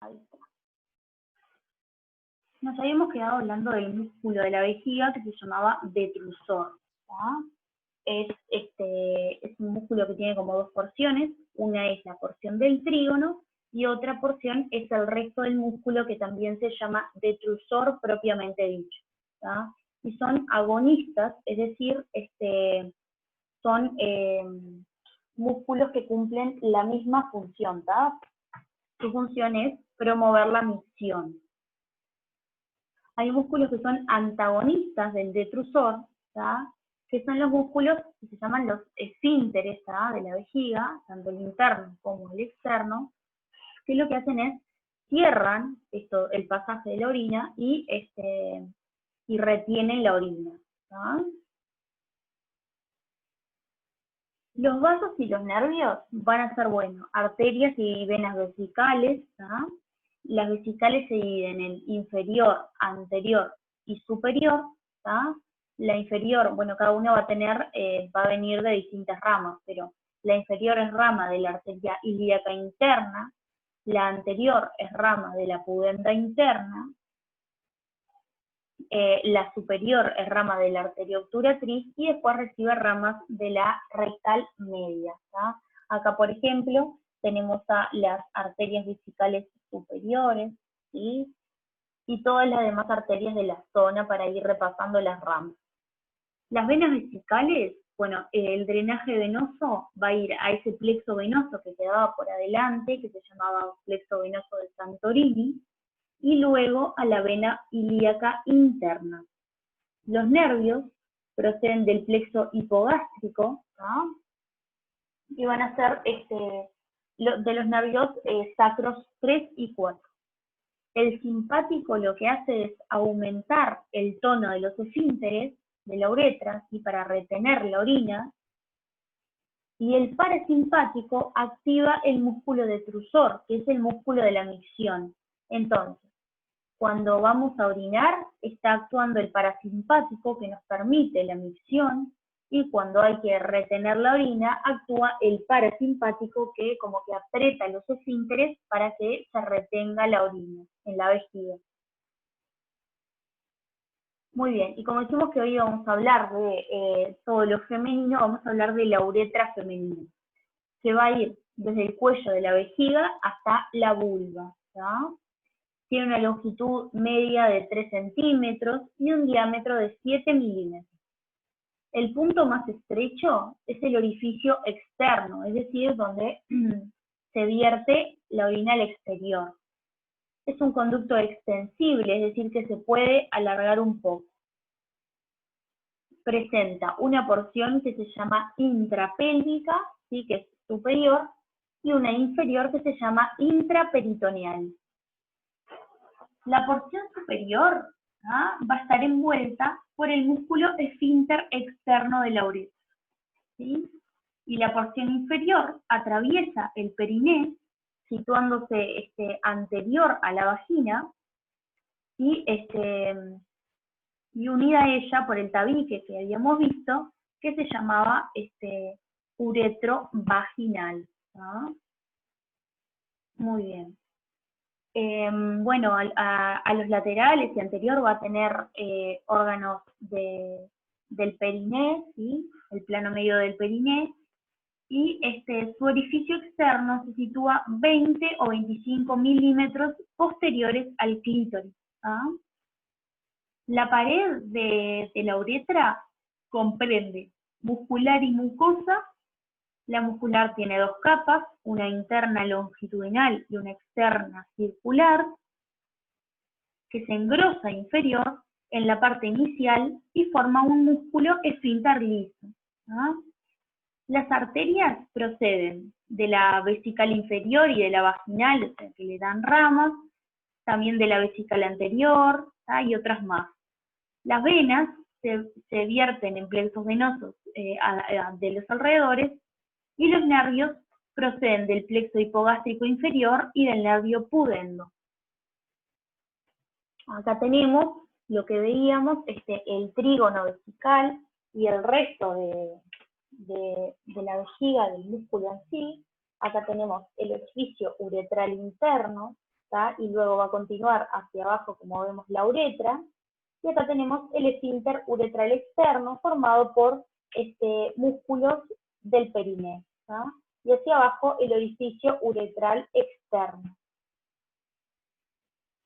Ahí está. Nos habíamos quedado hablando del músculo de la vejiga que se llamaba detrusor. Es un músculo que tiene como dos porciones. Una es la porción del trígono y otra porción es el resto del músculo que también se llama detrusor propiamente dicho. Y son agonistas, es decir, son músculos que cumplen la misma función. Su función es promover la micción. Hay músculos que son antagonistas del detrusor, que son los músculos que se llaman los esfínteres de la vejiga, tanto el interno como el externo, que lo que hacen es cierran el pasaje de la orina y retienen la orina. Los vasos y los nervios van a ser, bueno, arterias y venas vesicales. Las vesicales se dividen en inferior, anterior y superior. La inferior, bueno, cada una va a venir de distintas ramas, pero la inferior es rama de la arteria ilíaca interna, la anterior es rama de la pudenda interna, la superior es rama de la arteria obturatriz y después recibe ramas de la rectal media. Acá, por ejemplo, tenemos a las arterias vesicales superiores, y todas las demás arterias de la zona para ir repasando las ramas. Las venas vesicales, bueno, el drenaje venoso va a ir a ese plexo venoso que quedaba por adelante, que se llamaba plexo venoso de Santorini, y luego a la vena ilíaca interna. Los nervios proceden del plexo hipogástrico, y van a ser de los nervios sacros 3 y 4. El simpático lo que hace es aumentar el tono de los esfínteres de la uretra, para retener la orina, y el parasimpático activa el músculo detrusor, que es el músculo de la micción. Entonces, cuando vamos a orinar, está actuando el parasimpático que nos permite la micción, y cuando hay que retener la orina, actúa el parasimpático que como que aprieta los esfínteres para que se retenga la orina en la vejiga. Muy bien, y como decimos que hoy vamos a hablar de todo lo femenino, vamos a hablar de la uretra femenina, que va a ir desde el cuello de la vejiga hasta la vulva. Tiene una longitud media de 3 centímetros y un diámetro de 7 milímetros. El punto más estrecho es el orificio externo, es decir, donde se vierte la orina al exterior. Es un conducto extensible, es decir, que se puede alargar un poco. Presenta una porción que se llama intrapélvica, ¿sí?, que es superior, y una inferior que se llama intraperitoneal. La porción superior va a estar envuelta por el músculo esfínter externo de la uretra, ¿sí? Y la porción inferior atraviesa el periné, situándose anterior a la vagina, y unida a ella por el tabique que habíamos visto, que se llamaba uretro vaginal. Muy bien. Bueno, a los laterales y anterior va a tener órganos del periné, ¿sí?, el plano medio del periné, y su orificio externo se sitúa 20 o 25 milímetros posteriores al clítoris. La pared de la uretra comprende muscular y mucosa. La muscular tiene dos capas, una interna longitudinal y una externa circular, que se engrosa inferior en la parte inicial y forma un músculo esfínter liso. Las arterias proceden de la vesical inferior y de la vaginal, o sea, que le dan ramas, también de la vesical anterior, y otras más. Las venas se vierten en plexos venosos de los alrededores, y los nervios proceden del plexo hipogástrico inferior y del nervio pudendo. Acá tenemos lo que veíamos, el trígono vesical y el resto de la vejiga, del músculo en sí. Acá tenemos el orificio uretral interno, ¿tá? Y luego va a continuar hacia abajo, como vemos, la uretra, y acá tenemos el esfínter uretral externo, formado por músculos del perineo, ¿tá? Y hacia abajo el orificio uretral externo.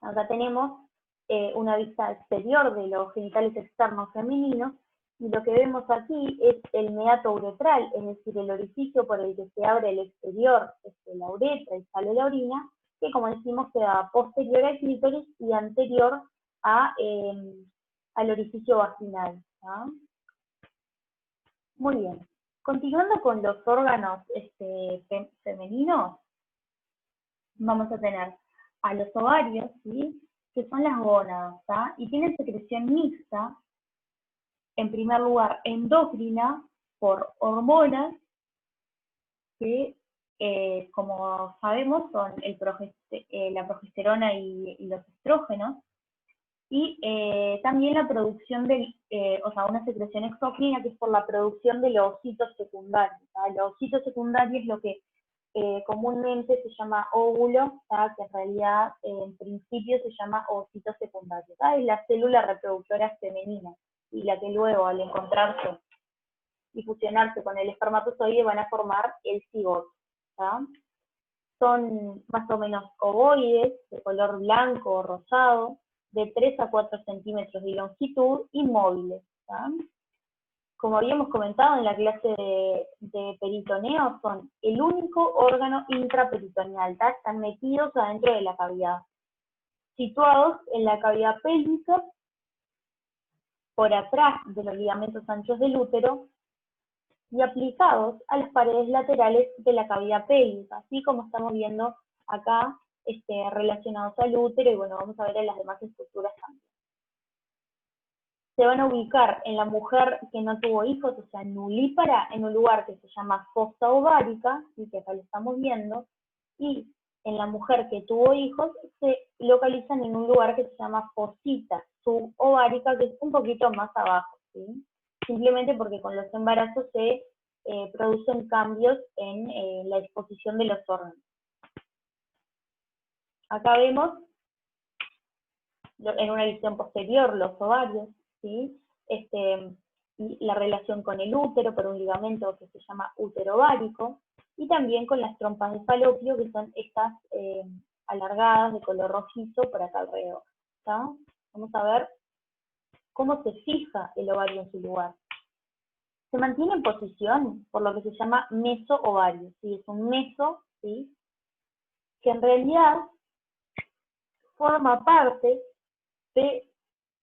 Acá tenemos una vista exterior de los genitales externos femeninos, y lo que vemos aquí es el meato uretral, es decir, el orificio por el que se abre el exterior, la uretra y sale la orina, que como decimos queda posterior al clítoris y anterior al orificio vaginal, ¿no? Muy bien. Continuando con los órganos femeninos, vamos a tener a los ovarios, ¿sí? Que son las gónadas, ¿tá? Y tienen secreción mixta, en primer lugar endocrina, por hormonas, que como sabemos son la progesterona y los estrógenos, y también la producción una secreción exócrina que es por la producción de los ocitos secundarios, ¿tá? Los ocitos secundarios es lo que comúnmente se llama óvulo, ¿tá? Que en realidad en principio se llama ovocito secundario, ¿tá? Es la célula reproductora femenina, y la que luego al encontrarse y fusionarse con el espermatozoide van a formar el cigoto, ¿tá? Son más o menos ovoides, de color blanco o rosado, de 3 a 4 centímetros de longitud y móviles, ¿tá? Como habíamos comentado en la clase de peritoneo, son el único órgano intraperitoneal, ¿tá? Están metidos adentro de la cavidad, situados en la cavidad pélvica, por atrás de los ligamentos anchos del útero, y aplicados a las paredes laterales de la cavidad pélvica, así como estamos viendo acá, relacionados al útero, y bueno, vamos a ver en las demás estructuras también. Se van a ubicar en la mujer que no tuvo hijos, o sea, nulípara, en un lugar que se llama fosa ovárica, y que acá lo estamos viendo, y en la mujer que tuvo hijos se localizan en un lugar que se llama fosita subovárica, que es un poquito más abajo, ¿sí? Simplemente porque con los embarazos se producen cambios en la disposición de los órganos. Acá vemos, en una visión posterior, los ovarios, ¿sí? Y la relación con el útero por un ligamento que se llama útero ovárico, y también con las trompas de falopio, que son estas alargadas de color rojizo por acá alrededor, ¿tá? Vamos a ver cómo se fija el ovario en su lugar. Se mantiene en posición por lo que se llama meso-ovario, ¿sí? Es un meso, ¿sí? Que en realidad forma parte de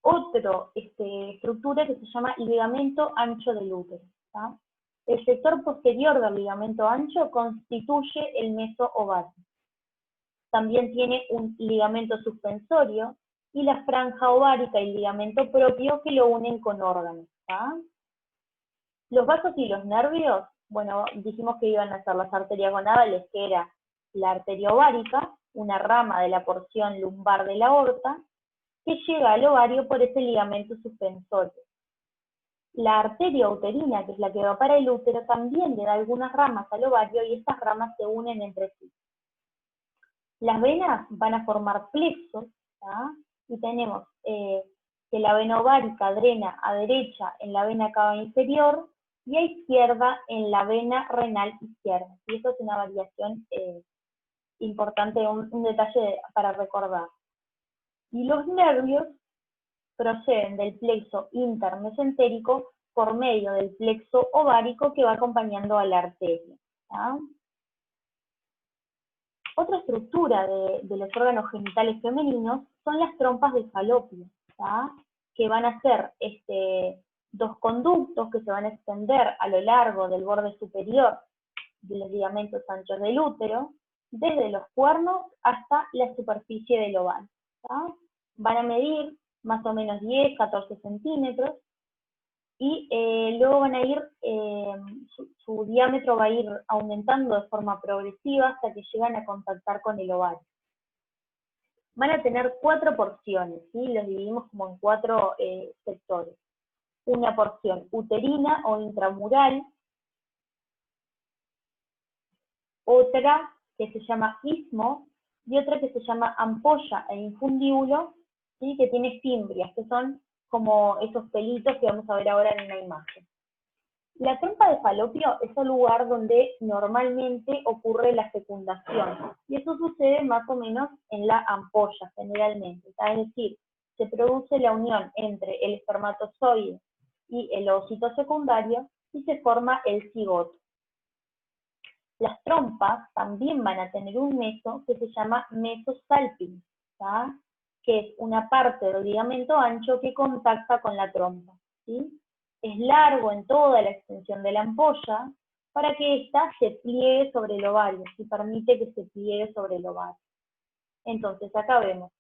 otra estructura que se llama ligamento ancho del útero, ¿tá? El sector posterior del ligamento ancho constituye el meso-ovario. También tiene un ligamento suspensorio y la franja ovárica y el ligamento propio que lo unen con órganos, ¿tá? Los vasos y los nervios, bueno, dijimos que iban a ser las arterias gonadales, que era la arteria ovárica, una rama de la porción lumbar de la aorta, que llega al ovario por ese ligamento suspensorio. La arteria uterina, que es la que va para el útero, también le da algunas ramas al ovario y estas ramas se unen entre sí. Las venas van a formar plexos, ¿tá? Y tenemos que la vena ovárica drena a derecha en la vena cava inferior y a izquierda en la vena renal izquierda. Y eso es una variación importante, un detalle para recordar. Y los nervios proceden del plexo intermesentérico por medio del plexo ovárico que va acompañando a la arteria, ¿tá? Otra estructura de los órganos genitales femeninos son las trompas de falopio, ¿tá? Que van a ser dos conductos que se van a extender a lo largo del borde superior de los ligamentos anchos del útero, desde los cuernos hasta la superficie del ovario, ¿tá? Van a medir más o menos 10, 14 centímetros, y luego van a ir, su diámetro va a ir aumentando de forma progresiva hasta que llegan a contactar con el ovario. Van a tener 4 porciones, ¿sí? Los dividimos como en 4 sectores. Una porción uterina o intramural, otra que se llama istmo, y otra que se llama ampolla e infundíbulo, ¿sí? Que tiene fimbrias, que son como esos pelitos que vamos a ver ahora en una imagen. La trompa de falopio es el lugar donde normalmente ocurre la fecundación, y eso sucede más o menos en la ampolla generalmente, es decir, se produce la unión entre el espermatozoide y el ovocito secundario y se forma el cigoto. Las trompas también van a tener un meso que se llama mesosalping, ¿tá? Que es una parte del ligamento ancho que contacta con la trompa, ¿sí? Es largo en toda la extensión de la ampolla para que ésta se pliegue sobre el ovario, y permite que se pliegue sobre el ovario. Entonces acá vemos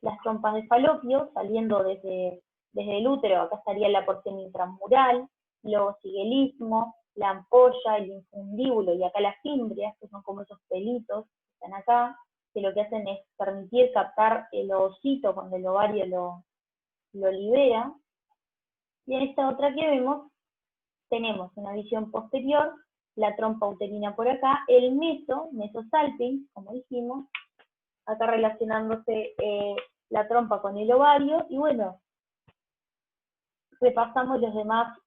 las trompas de falopio saliendo desde el útero, acá estaría la porción intramural, luego sigue el istmo, la ampolla, el infundíbulo y acá las fimbrias, que son como esos pelitos que están acá, que lo que hacen es permitir captar el ovocito cuando el ovario lo libera. Y en esta otra que vemos, tenemos una visión posterior, la trompa uterina por acá, el mesosalping, como dijimos, acá relacionándose la trompa con el ovario, y bueno, repasamos las demás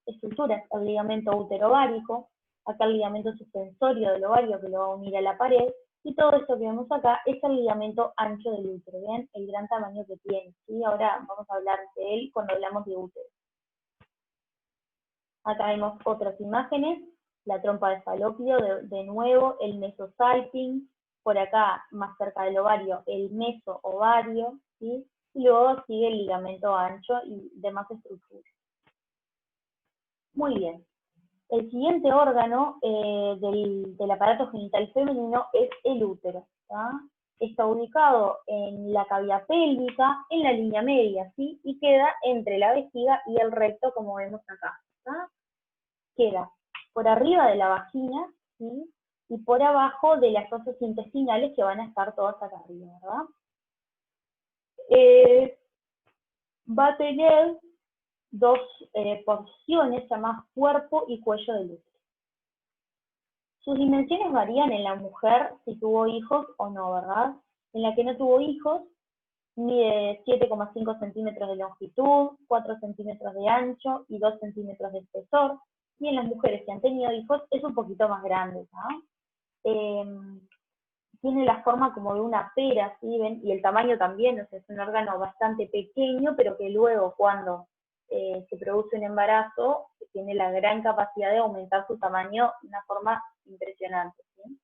estructuras, el ligamento útero-ovárico, acá el ligamento suspensorio del ovario que lo va a unir a la pared, y todo esto que vemos acá es el ligamento ancho del útero, ¿ven? El gran tamaño que tiene, ¿sí? Ahora vamos a hablar de él cuando hablamos de útero. Acá vemos otras imágenes, la trompa de falopio, de nuevo, el mesosalping, por acá, más cerca del ovario, el mesoovario, ¿sí? Y luego sigue el ligamento ancho y demás estructuras. Muy bien. El siguiente órgano del aparato genital femenino es el útero, ¿tá? Está ubicado en la cavidad pélvica, en la línea media, ¿sí? Y queda entre la vejiga y el recto, como vemos acá, ¿tá? Queda por arriba de la vagina, ¿sí? Y por abajo de las fosas intestinales que van a estar todas acá arriba, ¿verdad? Va a tener dos porciones llamadas cuerpo y cuello del útero. Sus dimensiones varían en la mujer si tuvo hijos o no, ¿verdad? En la que no tuvo hijos, mide 7,5 centímetros de longitud, 4 centímetros de ancho y 2 centímetros de espesor. Y en las mujeres que han tenido hijos es un poquito más grande, ¿no? Tiene la forma como de una pera, ¿sí? ¿Ven? Y el tamaño también, o sea, es un órgano bastante pequeño, pero que luego cuando se produce un embarazo, tiene la gran capacidad de aumentar su tamaño de una forma impresionante, ¿sí?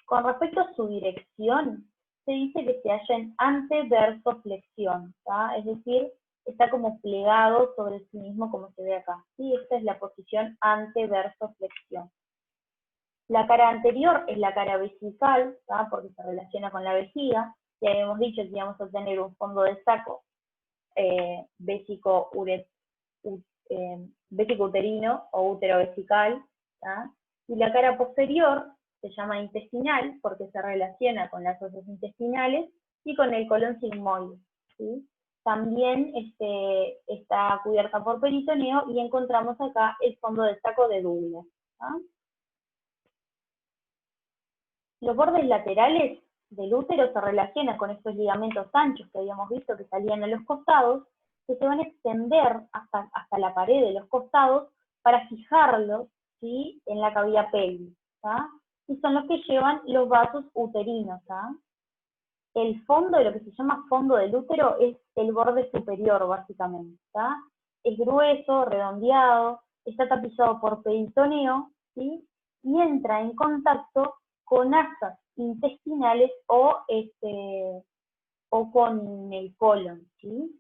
Con respecto a su dirección, se dice que se halla en anteversoflexión, ¿tá? Es decir, está como plegado sobre sí mismo como se ve acá, ¿sí? Esta es la posición anteversoflexión. La cara anterior es la cara vesical, ¿tá? Porque se relaciona con la vejiga. Ya habíamos dicho que íbamos a tener un fondo de saco vesico-uterino o útero-vesical, ¿tá? Y la cara posterior se llama intestinal porque se relaciona con las fosas intestinales y con el colon sigmoide, ¿sí? También está cubierta por peritoneo y encontramos acá el fondo de saco de Douglas, ¿tá? Los bordes laterales del útero se relacionan con estos ligamentos anchos que habíamos visto que salían a los costados, que se van a extender hasta la pared de los costados para fijarlos, ¿sí? En la cavidad pélvica, ¿tá? Y son los que llevan los vasos uterinos, ¿tá? El fondo, lo que se llama fondo del útero, es el borde superior, básicamente, ¿tá? Es grueso, redondeado, está tapizado por peritoneo, ¿sí? Y entra en contacto con asas intestinales o con el colon, ¿sí?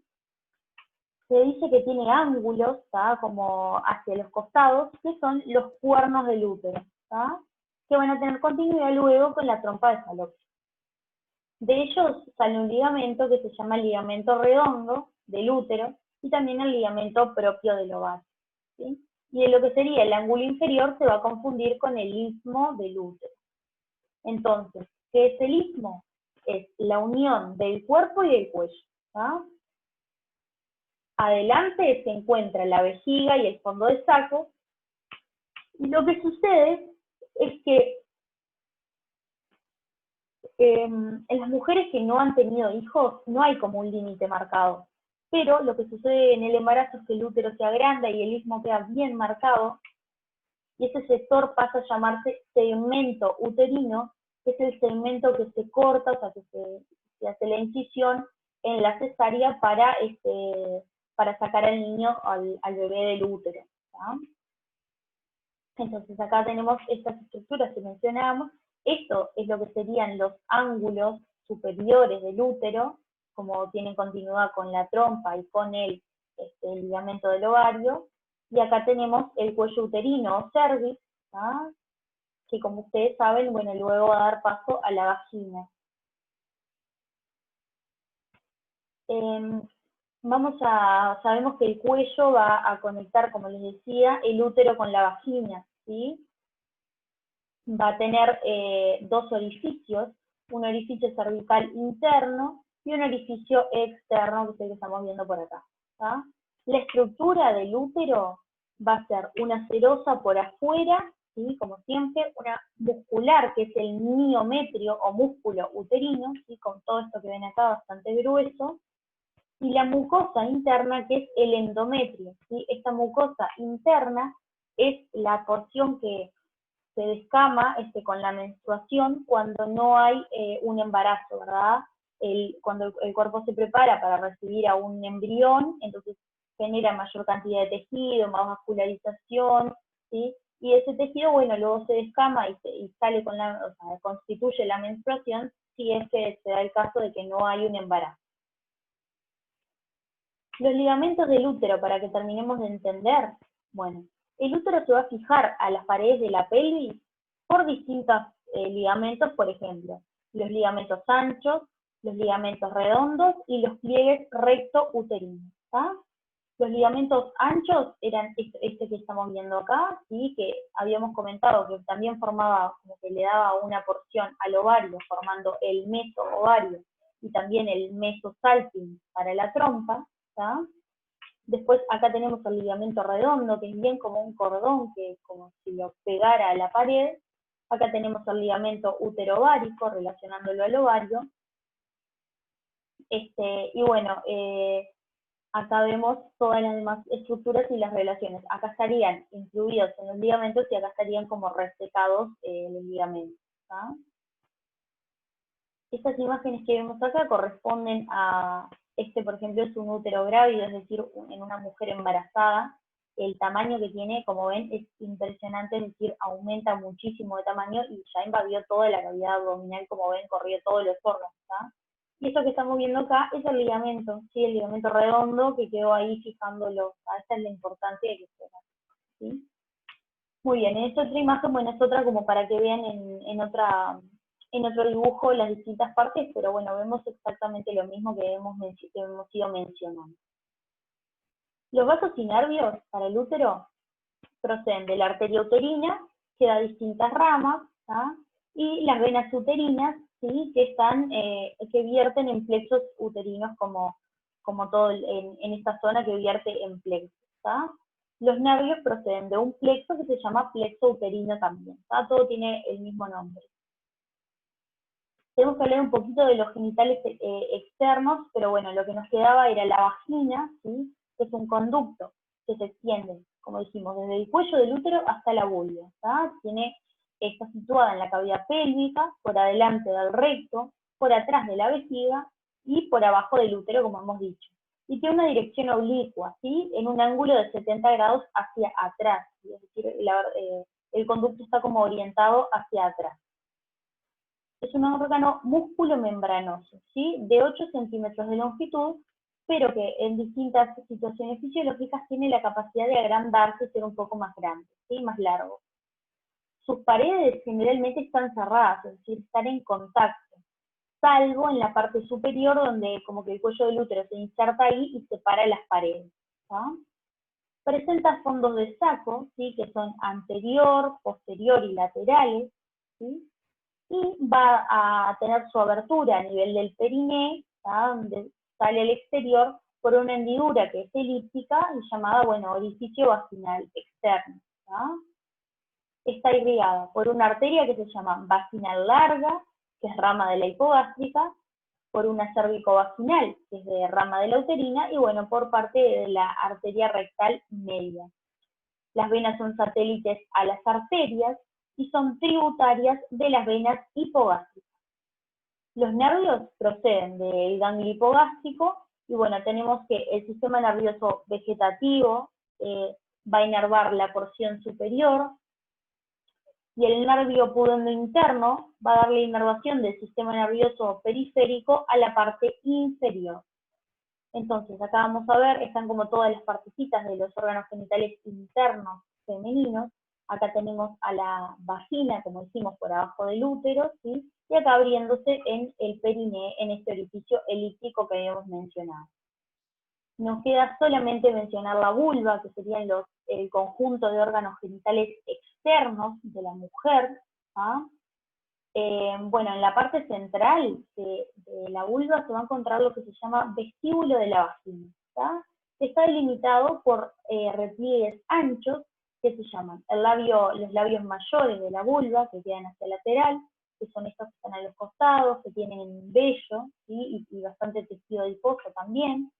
Se dice que tiene ángulos, ¿tá? Como hacia los costados, que son los cuernos del útero, ¿tá? Que van a tener continuidad luego con la trompa de falopio. De ellos sale un ligamento que se llama el ligamento redondo del útero y también el ligamento propio del ovario, ¿sí? Y en lo que sería el ángulo inferior se va a confundir con el istmo del útero. Entonces, ¿qué es el istmo? Es la unión del cuerpo y del cuello, ¿tá? Adelante se encuentra la vejiga y el fondo de saco, y lo que sucede es que En las mujeres que no han tenido hijos no hay como un límite marcado, pero lo que sucede en el embarazo es que el útero se agranda y el istmo queda bien marcado, y ese sector pasa a llamarse segmento uterino, que es el segmento que se corta, o sea, que se hace la incisión en la cesárea para sacar al niño, al bebé del útero, ¿tá? Entonces acá tenemos estas estructuras que mencionábamos. Esto es lo que serían los ángulos superiores del útero, como tienen continuidad con la trompa y con el ligamento del ovario. Y acá tenemos el cuello uterino o cervix, ¿tá? Que como ustedes saben, bueno, luego va a dar paso a la vagina. Sabemos que el cuello va a conectar, como les decía, el útero con la vagina, ¿sí? Va a tener dos orificios, un orificio cervical interno y un orificio externo, que es el que estamos viendo por acá, ¿tá? La estructura del útero va a ser una serosa por afuera, ¿sí? Como siempre, una muscular, que es el miometrio o músculo uterino, ¿sí? Con todo esto que ven acá bastante grueso, y la mucosa interna, que es el endometrio, ¿sí? Esta mucosa interna es la porción que se descama con la menstruación cuando no hay un embarazo, ¿verdad? Cuando el cuerpo se prepara para recibir a un embrión, entonces genera mayor cantidad de tejido, más vascularización, ¿sí? Y ese tejido, bueno, luego se descama y sale o sea, constituye la menstruación si es que se da el caso de que no hay un embarazo. Los ligamentos del útero, para que terminemos de entender, bueno, el útero se va a fijar a las paredes de la pelvis por distintos ligamentos, por ejemplo, los ligamentos anchos, los ligamentos redondos y los pliegues recto-uterinos, ¿tá? Los ligamentos anchos eran este que estamos viendo acá, ¿sí? Que habíamos comentado que también formaba, como que le daba una porción al ovario, formando el meso-ovario y también el mesosalping para la trompa, ¿tá? Después acá tenemos el ligamento redondo, que es bien como un cordón, que es como si lo pegara a la pared. Acá tenemos el ligamento uterovárico, relacionándolo al ovario. Y bueno, acá vemos todas las demás estructuras y las relaciones. Acá estarían incluidos en los ligamentos y acá estarían como resecados los ligamentos, ¿tá? Estas imágenes que vemos acá corresponden a, por ejemplo, es un útero grávido, es decir, en una mujer embarazada. El tamaño que tiene, como ven, es impresionante, es decir, aumenta muchísimo de tamaño y ya invadió toda la cavidad abdominal, como ven, corrió todos los órganos, ¿tá? Y esto que estamos viendo acá es el ligamento, ¿sí? El ligamento redondo que quedó ahí fijándolo. Esta es la importancia de que se vea, ¿sí? Muy bien, en esta otra imagen, bueno, es otra como para que vean en otro dibujo las distintas partes, pero bueno, vemos exactamente lo mismo que hemos ido mencionando. Los vasos y nervios para el útero proceden de la arteria uterina, que da distintas ramas, ¿tá? Y las venas uterinas, ¿sí? Que vierten en plexos uterinos como todo en esta zona que vierte en plexos, ¿tá? Los nervios proceden de un plexo que se llama plexo uterino también, ¿tá? Todo tiene el mismo nombre. Tenemos que hablar un poquito de los genitales externos, pero bueno, lo que nos quedaba era la vagina, ¿sí? Que es un conducto que se extiende, como dijimos, desde el cuello del útero hasta la vulva, ¿tá? Está situada en la cavidad pélvica, por adelante del recto, por atrás de la vejiga y por abajo del útero, como hemos dicho. Y tiene una dirección oblicua, ¿sí? En un ángulo de 70 grados hacia atrás, ¿sí? Es decir, el conducto está como orientado hacia atrás. Es un órgano músculo-membranoso, ¿sí? De 8 centímetros de longitud, pero que en distintas situaciones fisiológicas tiene la capacidad de agrandarse y ser un poco más grande, ¿sí? Más largo. Sus paredes generalmente están cerradas, es decir, están en contacto, salvo en la parte superior donde como que el cuello del útero se inserta ahí y separa las paredes, ¿tá? Presenta fondos de saco, ¿sí? Que son anterior, posterior y laterales, ¿sí? Y va a tener su abertura a nivel del periné, ¿tá? Donde sale al exterior por una hendidura que es elíptica y llamada, bueno, orificio vaginal externo, ¿tá? Está irrigada por una arteria que se llama vaginal larga que es rama de la hipogástrica, por una cervicovaginal, que es de rama de la uterina, y bueno, por parte de la arteria rectal media. Las venas son satélites a las arterias y son tributarias de las venas hipogástricas. Los nervios proceden del ganglio hipogástrico, y bueno, tenemos que el sistema nervioso vegetativo va a inervar la porción superior, y el nervio pudendo interno va a dar la inervación del sistema nervioso periférico a la parte inferior. Entonces, acá vamos a ver, están como todas las partecitas de los órganos genitales internos femeninos. Acá tenemos a la vagina, como decimos, por abajo del útero, ¿sí? Y acá abriéndose en el periné, en este orificio elíptico que habíamos mencionado. Nos queda solamente mencionar la vulva, que serían el conjunto de órganos genitales externos de la mujer. ¿Ah? Bueno, en la parte central de la vulva se va a encontrar lo que se llama vestíbulo de la vagina. ¿Tá? Está delimitado por repliegues anchos que se llaman los labios mayores de la vulva, que quedan hacia lateral, que son estos que están a los costados, que tienen vello, ¿sí? y bastante tejido adiposo también.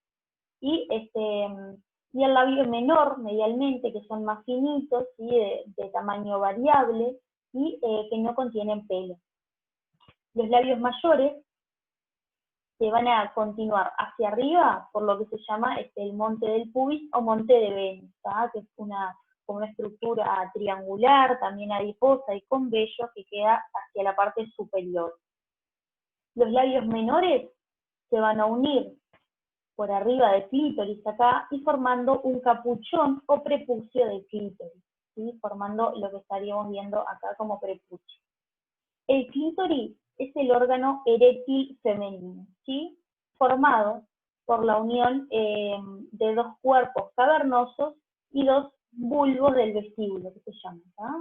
Y el labio menor, medialmente, que son más finitos, ¿sí? de tamaño variable, y que no contienen pelo. Los labios mayores se van a continuar hacia arriba por lo que se llama el monte del pubis o monte de Venus, ¿tá? Que es como una estructura triangular, también adiposa y con vello, que queda hacia la parte superior. Los labios menores se van a unir por arriba del clítoris acá y formando un capuchón o prepucio del clítoris, ¿sí? Formando lo que estaríamos viendo acá como prepucio. El clítoris es el órgano eréctil femenino, ¿sí? Formado por la unión de dos cuerpos cavernosos y dos bulbos del vestíbulo, que se llama, ¿tá?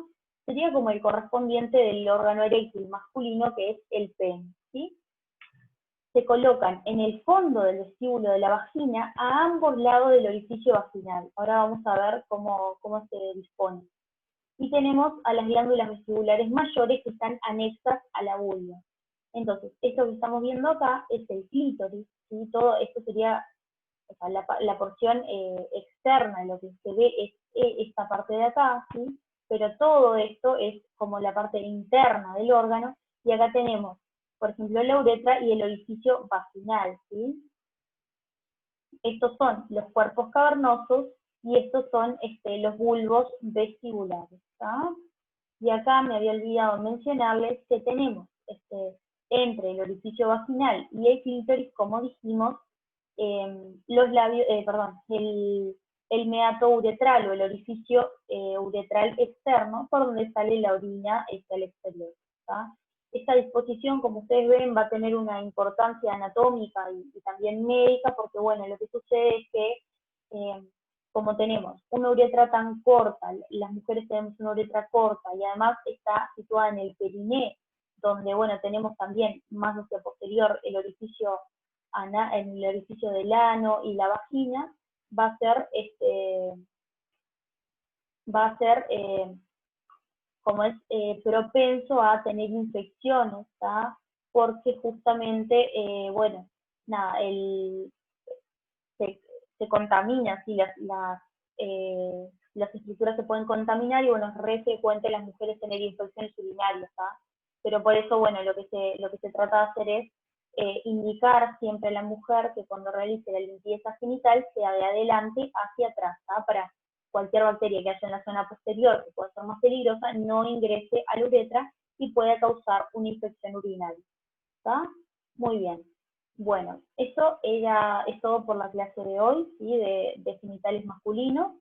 Sería como el correspondiente del órgano eréctil masculino, que es el pene, ¿sí? Se colocan en el fondo del vestíbulo de la vagina a ambos lados del orificio vaginal. Ahora vamos a ver cómo se dispone. Y tenemos a las glándulas vestibulares mayores que están anexas a la vulva. Entonces, esto que estamos viendo acá es el clítoris, ¿sí? Todo esto sería, o sea, la porción externa, lo que se ve es esta parte de acá, ¿sí? Pero todo esto es como la parte interna del órgano, y acá tenemos, por ejemplo, la uretra y el orificio vaginal, ¿sí? Estos son los cuerpos cavernosos y estos son los bulbos vestibulares, ¿tá? Y acá me había olvidado mencionarles que tenemos entre el orificio vaginal y el clítoris, como dijimos, los labios, el meato uretral o el orificio uretral externo, por donde sale la orina al exterior, ¿tá? Esta disposición, como ustedes ven, va a tener una importancia anatómica y también médica, porque bueno, lo que sucede es que como tenemos una uretra tan corta, las mujeres tenemos una uretra corta y además está situada en el periné, donde bueno, tenemos también más hacia posterior el orificio del ano y la vagina, va a ser como es propenso a tener infecciones, ¿tá? Porque justamente, bueno, nada, se contamina, ¿sí? Las estructuras se pueden contaminar y bueno, es re frecuente las mujeres tener infecciones urinarias, ¿tá? Pero por eso, bueno, lo que se trata de hacer es indicar siempre a la mujer que cuando realice la limpieza genital sea de adelante hacia atrás, ¿tá? Para cualquier bacteria que haya en la zona posterior, que pueda ser más peligrosa, no ingrese a la uretra y pueda causar una infección urinaria, ¿tá? Muy bien. Bueno, eso es todo por la clase de hoy, ¿sí? de genitales masculinos.